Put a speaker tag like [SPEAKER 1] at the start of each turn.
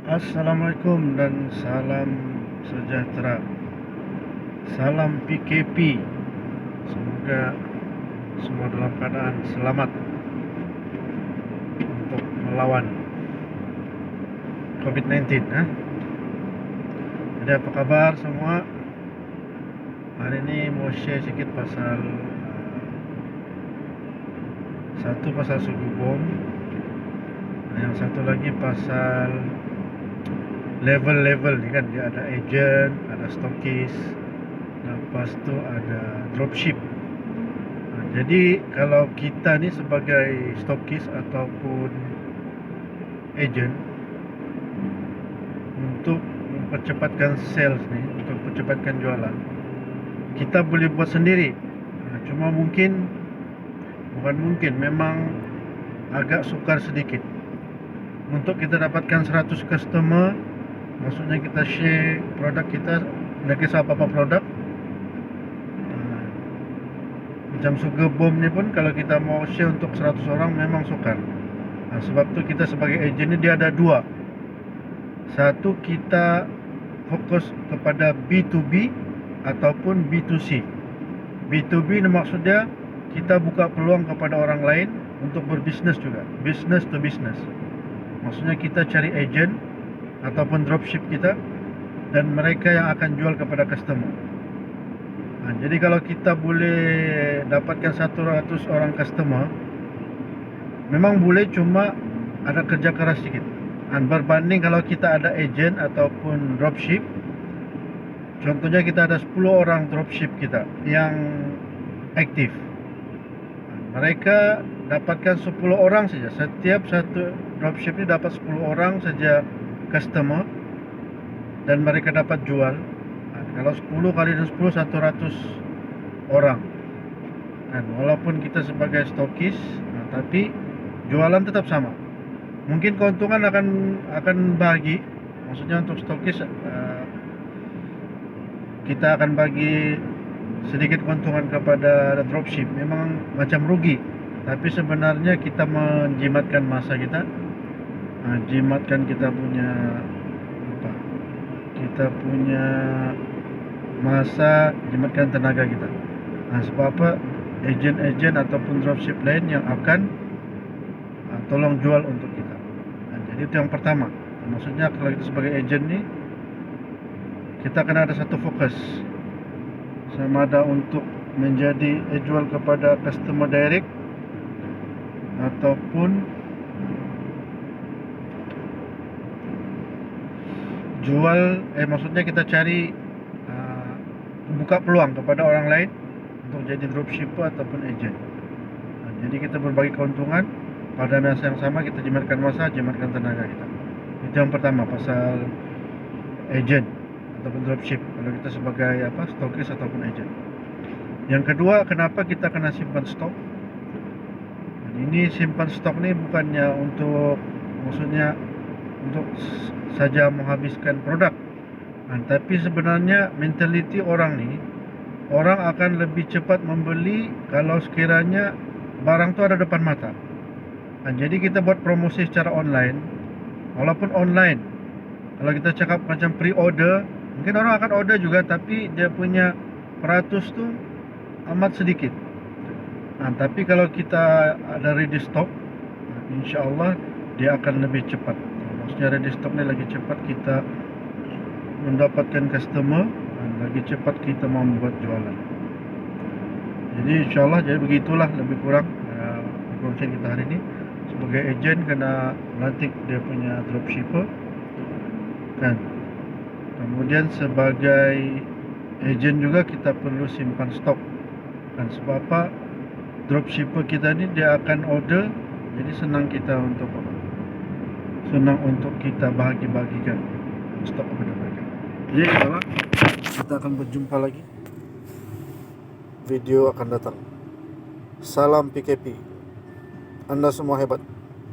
[SPEAKER 1] Assalamualaikum dan salam sejahtera. Salam PKP. Semoga semua dalam keadaan selamat untuk melawan COVID-19. Jadi apa kabar semua? Hari ini mau share sedikit pasal satu pasal suku bom, yang satu lagi pasal level-level ni kan, dia ada agent, ada stockist, lepas tu ada dropship. Jadi kalau kita ni sebagai stockist ataupun agent, untuk mempercepatkan sales ni, untuk mempercepatkan jualan, kita boleh buat sendiri. Cuma memang agak sukar sedikit. Untuk kita dapatkan 100 customer, maksudnya kita share produk kita, tidak kisah apa-apa produk. Macam sugar bomb ni pun kalau kita mau share untuk 100 orang memang sukar. Sebab tu kita sebagai agent ni dia ada dua. Satu, kita fokus kepada B2B ataupun B2C. B2B ni maksudnya kita buka peluang kepada orang lain untuk berbisnes juga, business to business. Maksudnya kita cari agent ataupun dropship kita, dan mereka yang akan jual kepada customer. Jadi kalau kita boleh dapatkan 100 orang customer, memang boleh, cuma ada kerja keras sedikit. Berbanding kalau kita ada agent ataupun dropship, contohnya kita ada 10 orang dropship kita yang aktif. Mereka dapatkan 10 orang saja. Setiap satu dropship ini dapat 10 orang saja customer, dan mereka dapat jual. Kalau 10 kali 10, 100 orang. Walaupun kita sebagai stokis, tapi jualan tetap sama. Mungkin keuntungan akan bagi. Maksudnya untuk stokis, kita akan bagi sedikit keuntungan kepada dropship. Memang macam rugi, tapi sebenarnya kita menjimatkan masa kita, jimatkan kita punya masa, jimatkan tenaga kita. Sebab apa? Agent ataupun dropship lain yang akan tolong jual untuk kita. Jadi itu yang pertama. Maksudnya kalau kita sebagai agent ni, kita kena ada satu fokus, sama ada untuk menjadi jual kepada customer direct ataupun jual, maksudnya kita cari buka peluang kepada orang lain untuk jadi dropshipper ataupun agent. Jadi kita berbagi keuntungan pada masa yang sama, kita jimatkan masa, jimatkan tenaga kita. Itu yang pertama pasal agent ataupun dropship, kalau kita sebagai stokis ataupun agent. Yang kedua, kenapa kita kena simpan stok? Ini simpan stok ni bukannya untuk, maksudnya untuk saja menghabiskan produk, tapi sebenarnya mentaliti orang ni, orang akan lebih cepat membeli kalau sekiranya barang tu ada depan mata. Jadi kita buat promosi secara online. Walaupun online, kalau kita cakap macam pre-order, mungkin orang akan order juga, tapi dia punya peratus tu amat sedikit. Tapi kalau kita ada ready stock, insya-Allah dia akan lebih cepat. Maksudnya ready stock ni lagi cepat kita mendapatkan customer, lagi cepat kita membuat jualan. Jadi insya-Allah, jadi begitulah lebih kurang perkongsian kita hari ini. Sebagai agent kena melantik dia punya dropshipper, kan. Kemudian sebagai agent juga kita perlu simpan stok, kan. Sebab apa? Dropshipper kita ni dia akan order, jadi senang untuk kita bahagi-bagikan stok kepada mereka. Jadi insyaAllah kita akan berjumpa lagi, video akan datang. Salam PKP. Anda semua hebat.